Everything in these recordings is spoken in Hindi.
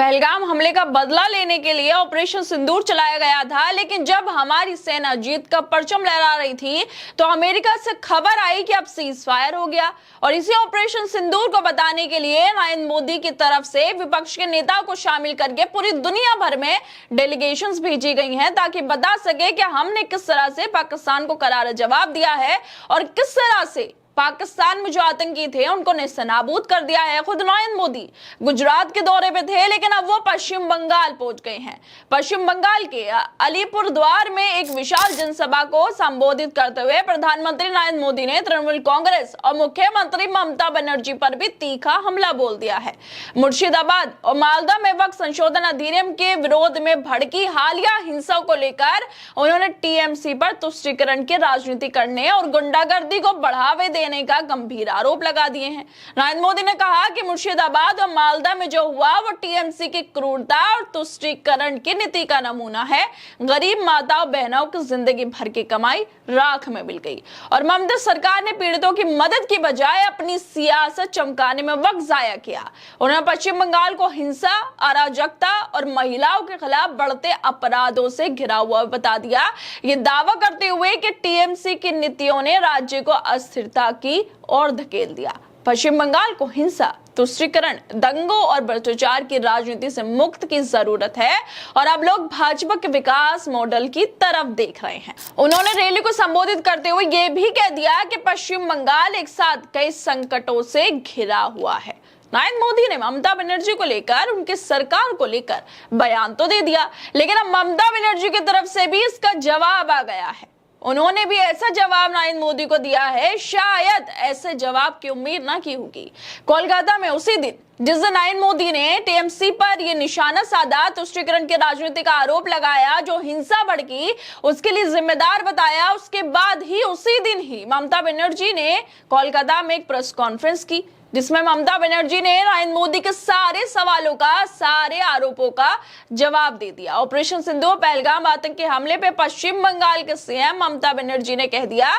पहलगाम हमले का बदला लेने के लिए ऑपरेशन सिंदूर चलाया गया था, लेकिन जब हमारी सेना जीत का परचम लहरा रही थी तो अमेरिका से खबर आई कि अब सीज फायर हो गया। और इसी ऑपरेशन सिंदूर को बताने के लिए नरेंद्र मोदी की तरफ से विपक्ष के नेताओं को शामिल करके पूरी दुनिया भर में डेलीगेशंस भेजी गई हैं ताकि बता सके कि हमने किस तरह से पाकिस्तान को करारा जवाब दिया है और किस तरह से पाकिस्तान में जो आतंकी थे उनको नेस्तनाबूद कर दिया है। खुद नरेंद्र मोदी गुजरात के दौरे पे थे, लेकिन अब वो पश्चिम बंगाल पहुंच गए हैं। पश्चिम बंगाल के अलीपुरद्वार में एक विशाल जनसभा को संबोधित करते हुए प्रधानमंत्री नरेंद्र मोदी ने तृणमूल कांग्रेस और मुख्यमंत्री ममता बनर्जी पर भी तीखा हमला बोल दिया है। मुर्शिदाबाद और मालदा में वक्त संशोधन अधिनियम के विरोध में भड़की हालिया हिंसा को लेकर उन्होंने टीएमसी पर तुष्टीकरण की राजनीति करने और गुंडागर्दी को बढ़ावे देने का गंभीर आरोप लगा दिए हैं। नरेंद्र मोदी ने कहा कि मुर्शिदाबाद और मालदा में जो हुआ वो टीएमसी की क्रूरता और तुष्टीकरण की नीति का नमूना है। गरीब माताओं बहनों की जिंदगी भर की कमाई राख में मिल गई और ममता सरकार ने पीड़ितों की मदद की बजाय अपनी सियासत चमकाने में वक्त जाया किया। उन्होंने पश्चिम बंगाल को हिंसा, अराजकता और महिलाओं के खिलाफ बढ़ते अपराधों से घिरा हुआ बता दिया, ये दावा करते हुए कि टीएमसी की नीतियों ने राज्य को अस्थिरता की ओर धकेल दिया। पश्चिम बंगाल को हिंसा, तुष्टीकरण, दंगों और भ्रष्टाचार की राजनीति से मुक्त की जरूरत है और अब लोग भाजपा के विकास मॉडल की तरफ देख रहे हैं। उन्होंने रैली को संबोधित करते हुए यह भी कह दिया कि पश्चिम बंगाल एक साथ कई संकटों से घिरा हुआ है। नरेंद्र मोदी ने ममता बनर्जी को लेकर, उनकी सरकार को लेकर बयान तो दे दिया, लेकिन अब ममता बनर्जी की तरफ से भी इसका जवाब आ गया है। उन्होंने भी ऐसा जवाब नरेंद्र मोदी को दिया है, शायद ऐसे जवाब की उम्मीद ना की होगी। कोलकाता में उसी दिन जिस दिन नरेंद्र मोदी ने टीएमसी पर यह निशाना साधा, तुष्टीकरण की राजनीति का आरोप लगाया, जो हिंसा भड़की उसके लिए जिम्मेदार बताया, उसके बाद ही उसी दिन ही ममता बनर्जी ने कोलकाता में एक प्रेस कॉन्फ्रेंस की जिसमें ममता बनर्जी ने नरेंद्र मोदी के सारे सवालों का, सारे आरोपों का जवाब दे दिया। ऑपरेशन सिंदूर पहलगाम आतंकी हमले पे पश्चिम बंगाल के सीएम ममता बनर्जी ने कह दिया,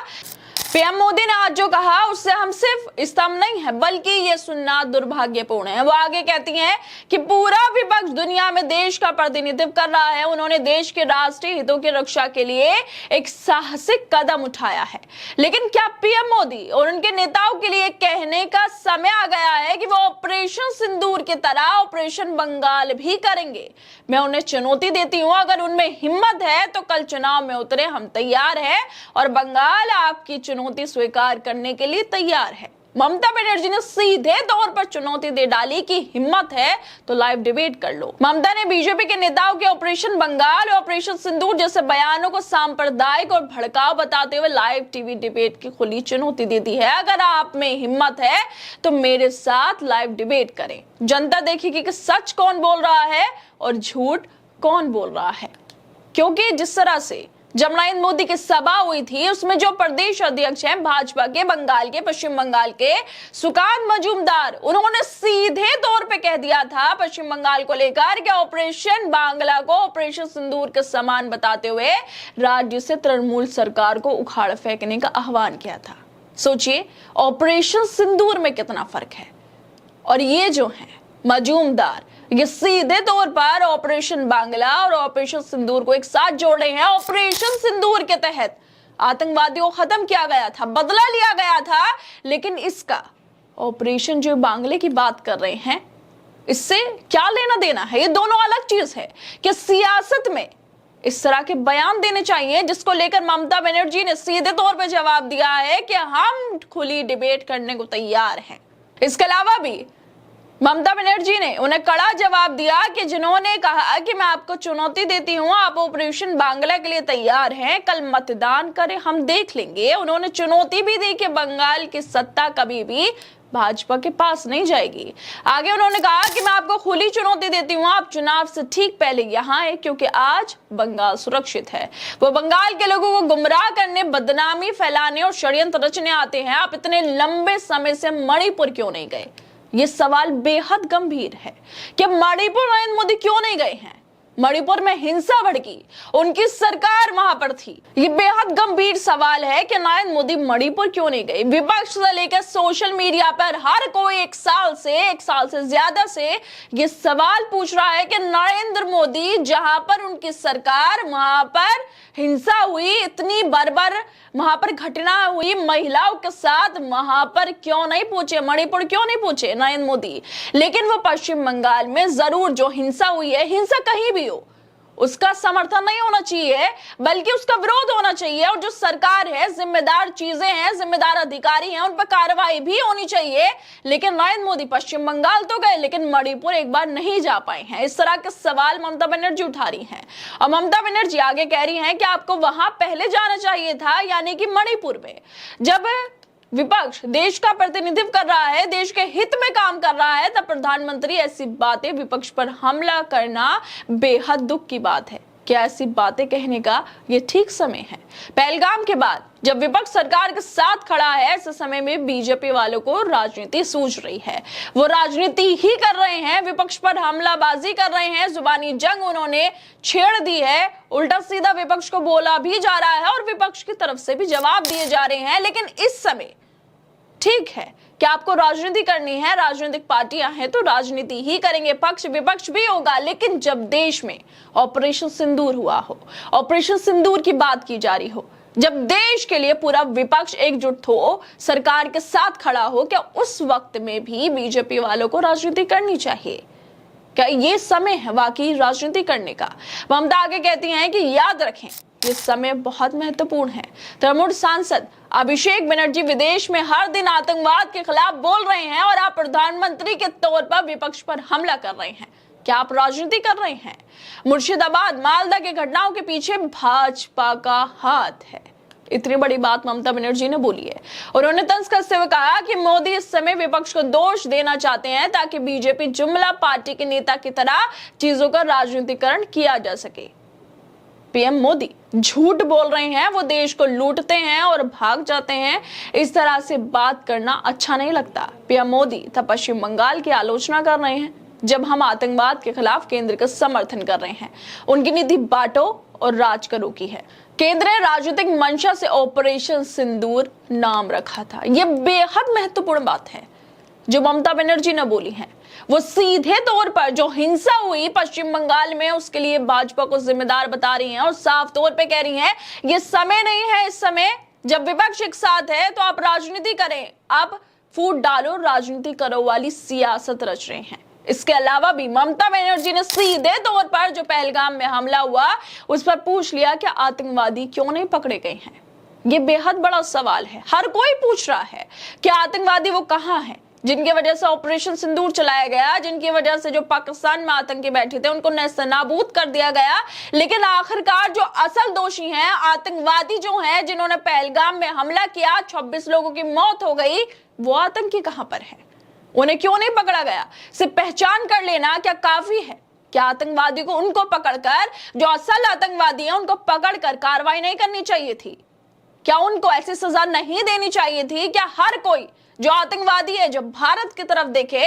पीएम मोदी ने आज जो कहा उससे हम सिर्फ स्तंभ नहीं है बल्कि ये सुनना दुर्भाग्यपूर्ण है। वो आगे कहती हैं कि पूरा विपक्ष दुनिया में देश का प्रतिनिधित्व कर रहा है। उन्होंने देश के राष्ट्रीय हितों की रक्षा के लिए एक साहसिक कदम उठाया है, लेकिन क्या पीएम मोदी और उनके नेताओं के लिए कहने का समय आ गया है कि वो ऑपरेशन सिंदूर की तरह ऑपरेशन बंगाल भी करेंगे? मैं उन्हें चुनौती देती हूँ, अगर उनमें हिम्मत है तो कल चुनाव में उतरे, हम तैयार हैं और बंगाल आपकी चुनौती स्वीकार करने के लिए तैयार है। ममता बनर्जी ने सीधे तौर पर चुनौती दे डाली कि हिम्मत है तो लाइव डिबेट कर लो। ममता ने बीजेपी के नेताओं के ऑपरेशन बंगाल और ऑपरेशन सिंदूर जैसे बयानों को सांप्रदायिक और भड़काऊ बताते हुए लाइव टीवी डिबेट की खुली चुनौती दे दी है। अगर आप में हिम्मत है तो मेरे साथ लाइव डिबेट करें, जनता देखेगी कि सच कौन बोल रहा है और झूठ कौन बोल रहा है। क्योंकि जिस तरह से जब नरेंद्र मोदी की सभा हुई थी उसमें जो प्रदेश अध्यक्ष हैं भाजपा के बंगाल के, पश्चिम बंगाल के सुकांत मजूमदार, उन्होंने सीधे तौर पे कह दिया था पश्चिम बंगाल को लेकर कि ऑपरेशन बांग्ला को ऑपरेशन सिंदूर के समान बताते हुए राज्य से तृणमूल सरकार को उखाड़ फेंकने का आह्वान किया था। सोचिए ऑपरेशन सिंदूर में कितना फर्क है। और ये जो है मजूमदार, ये सीधे तौर पर ऑपरेशन बांग्ला और ऑपरेशन सिंदूर को एक साथ जोड़ रहे हैं। ऑपरेशन सिंदूर के तहत आतंकवादियों को खत्म किया गया था, बदला लिया गया था, लेकिन इसका ऑपरेशन जो बांग्ले की बात कर रहे हैं इससे क्या लेना देना है? ये दोनों अलग चीज है कि सियासत में इस तरह के बयान देने चाहिए जिसको लेकर ममता बनर्जी ने सीधे तौर पर जवाब दिया है कि हम खुली डिबेट करने को तैयार हैं। इसके अलावा भी ममता बनर्जी ने उन्हें कड़ा जवाब दिया कि जिन्होंने कहा कि मैं आपको चुनौती देती हूं, आप ऑपरेशन बांग्ला के लिए तैयार हैं, कल मतदान करें, हम देख लेंगे। उन्होंने चुनौती भी दी कि बंगाल की सत्ता कभी भी भाजपा के पास नहीं जाएगी। आगे उन्होंने कहा कि मैं आपको खुली चुनौती देती हूँ, आप चुनाव से ठीक पहले यहाँ आए क्योंकि आज बंगाल सुरक्षित है। वो बंगाल के लोगों को गुमराह करने, बदनामी फैलाने और षड्यंत्र रचने आते हैं। आप इतने लंबे समय से मणिपुर क्यों नहीं गए? ये सवाल बेहद गंभीर है कि मणिपुर नरेंद्र मोदी क्यों नहीं गए हैं। मणिपुर में हिंसा भड़की, उनकी सरकार वहां पर थी। ये बेहद गंभीर सवाल है कि नरेंद्र मोदी मणिपुर क्यों नहीं गए। विपक्ष से लेकर सोशल मीडिया पर हर कोई एक साल से ज्यादा से ये सवाल पूछ रहा है कि नरेंद्र मोदी जहां पर उनकी सरकार, वहां पर हिंसा हुई, इतनी बर्बर वहां पर घटना हुई महिलाओं के साथ, वहां पर क्यों नहीं पहुंचे, मणिपुर क्यों नहीं पहुंचे नरेंद्र मोदी। लेकिन वो पश्चिम बंगाल में जरूर जो हिंसा हुई है, हिंसा कहीं भी हो, उसका समर्थन नहीं होना चाहिए बल्कि उसका विरोध होना चाहिए। और जो सरकार है, जिम्मेदार चीजें हैं, जिम्मेदार अधिकारी हैं, उन पर कार्रवाई भी होनी चाहिए। लेकिन नरेंद्र मोदी पश्चिम बंगाल तो गए लेकिन मणिपुर एक बार नहीं जा पाए हैं। इस तरह के सवाल ममता बनर्जी उठा रही हैं और ममता बनर्जी आगे कह रही हैं कि आपको वहां पहले जाना चाहिए था, यानी कि मणिपुर में। जब विपक्ष देश का प्रतिनिधित्व कर रहा है, देश के हित में काम कर रहा है, तब प्रधानमंत्री ऐसी बातें, विपक्ष पर हमला करना बेहद दुख की बात है। क्या ऐसी बातें कहने का ये ठीक समय है? पहलगाम के बाद जब विपक्ष सरकार के साथ खड़ा है, ऐसे समय में बीजेपी वालों को राजनीति सूझ रही है। वो राजनीति ही कर रहे हैं, विपक्ष पर हमलाबाजी कर रहे हैं, जुबानी जंग उन्होंने छेड़ दी है, उल्टा सीधा विपक्ष को बोला भी जा रहा है और विपक्ष की तरफ से भी जवाब दिए जा रहे हैं। लेकिन इस समय ठीक है कि आपको राजनीति करनी है, राजनीतिक पार्टियां हैं तो राजनीति ही करेंगे, पक्ष विपक्ष भी होगा। लेकिन जब देश में ऑपरेशन सिंदूर हुआ हो, ऑपरेशन सिंदूर की बात की जा रही हो, जब देश के लिए पूरा विपक्ष एकजुट हो, सरकार के साथ खड़ा हो, क्या उस वक्त में भी बीजेपी वालों को राजनीति करनी चाहिए? क्या ये समय है वाकई राजनीति करने का? ममता आगे कहती हैं कि याद रखें ये समय बहुत महत्वपूर्ण है। तृणमूल सांसद अभिषेक बनर्जी विदेश में हर दिन आतंकवाद के खिलाफ बोल रहे हैं और आप प्रधानमंत्री के तौर पर विपक्ष पर हमला कर रहे हैं। क्या आप राजनीति कर रहे हैं? मुर्शिदाबाद, मालदा के घटनाओं के पीछे भाजपा का हाथ है। इतनी बड़ी बात ममता बनर्जी ने बोली है। उन्होंने तंज कसते हुए कहा कि मोदी इस समय विपक्ष को दोष देना चाहते हैं ताकि बीजेपी जुमला पार्टी के नेता की तरह चीजों का राजनीतिकरण किया जा सके। पीएम मोदी झूठ बोल रहे हैं, वो देश को लूटते हैं और भाग जाते हैं। इस तरह से बात करना अच्छा नहीं लगता। पीएम मोदी तब पश्चिम बंगाल की आलोचना कर रहे हैं जब हम आतंकवाद के खिलाफ केंद्र का समर्थन कर रहे हैं। उनकी नीति बांटो और राज करो की है। केंद्र ने राजनीतिक मंशा से ऑपरेशन सिंदूर नाम रखा था। यह बेहद महत्वपूर्ण बात है जो ममता बनर्जी ने बोली है। वो सीधे तौर पर जो हिंसा हुई पश्चिम बंगाल में, उसके लिए भाजपा को जिम्मेदार बता रही हैं और साफ तौर पे कह रही हैं ये समय नहीं है, इस समय जब विपक्ष एक साथ है तो आप राजनीति करें, आप फूट डालो, राजनीति करो वाली सियासत रच रहे हैं। इसके अलावा भी ममता बनर्जी ने सीधे तौर पर जो पहलगाम में हमला हुआ उस पर पूछ लिया कि आतंकवादी क्यों नहीं पकड़े गए हैं। ये बेहद बड़ा सवाल है। हर कोई पूछ रहा है कि आतंकवादी वो कहां है जिनकी वजह से ऑपरेशन सिंदूर चलाया गया, जिनकी वजह से जो पाकिस्तान में आतंकी बैठे थे उनको नेस्तनाबूद कर दिया गया। लेकिन आखिरकार जो असल दोषी हैं, आतंकवादी जो हैं, जिन्होंने पहलगाम में हमला किया, 26 लोगों की मौत हो गई, वो आतंकी कहां पर है? उन्हें क्यों नहीं पकड़ा गया? सिर्फ पहचान कर लेना क्या काफी है? क्या आतंकवादी को उनको पकड़कर, जो असल आतंकवादी हैं उनको पकड़कर कार्रवाई नहीं करनी चाहिए थी? क्या उनको ऐसी सजा नहीं देनी चाहिए थी? क्या हर कोई जो आतंकवादी है, जो भारत की तरफ देखे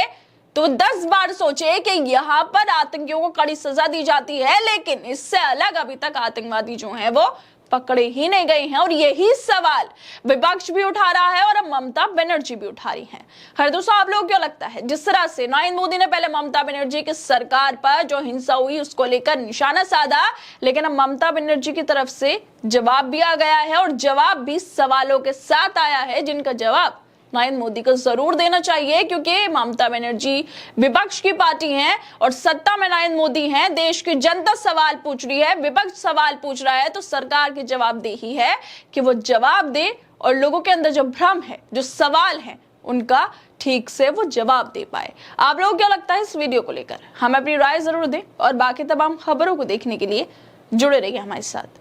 तो 10 बार सोचे कि यहाँ पर आतंकियों को कड़ी सजा दी जाती है, लेकिन इससे अलग अभी तक आतंकवादी जो हैं वो पकड़े ही नहीं गए हैं। और यही सवाल विपक्ष भी उठा रहा है और अब ममता बनर्जी भी उठा रही हैं। हर दोस्तों, आप लोगों को क्या लगता है? जिस तरह से नरेंद्र मोदी ने पहले ममता बनर्जी की सरकार पर जो हिंसा हुई उसको लेकर निशाना साधा, लेकिन अब ममता बनर्जी की तरफ से जवाब भी आ गया है और जवाब भी सवालों के साथ आया है, जिनका जवाब नरेंद्र मोदी को जरूर देना चाहिए, क्योंकि ममता बनर्जी विपक्ष की पार्टी हैं और सत्ता में नरेंद्र मोदी हैं। देश की जनता सवाल पूछ रही है, विपक्ष सवाल पूछ रहा है, तो सरकार की जवाबदेही है कि वो जवाब दे और लोगों के अंदर जो भ्रम है, जो सवाल है, उनका ठीक से वो जवाब दे पाए। आप लोगों को क्या लगता है इस वीडियो को लेकर? हमें अपनी राय जरूर दें और बाकी तमाम खबरों को देखने के लिए जुड़े रहिए हमारे साथ।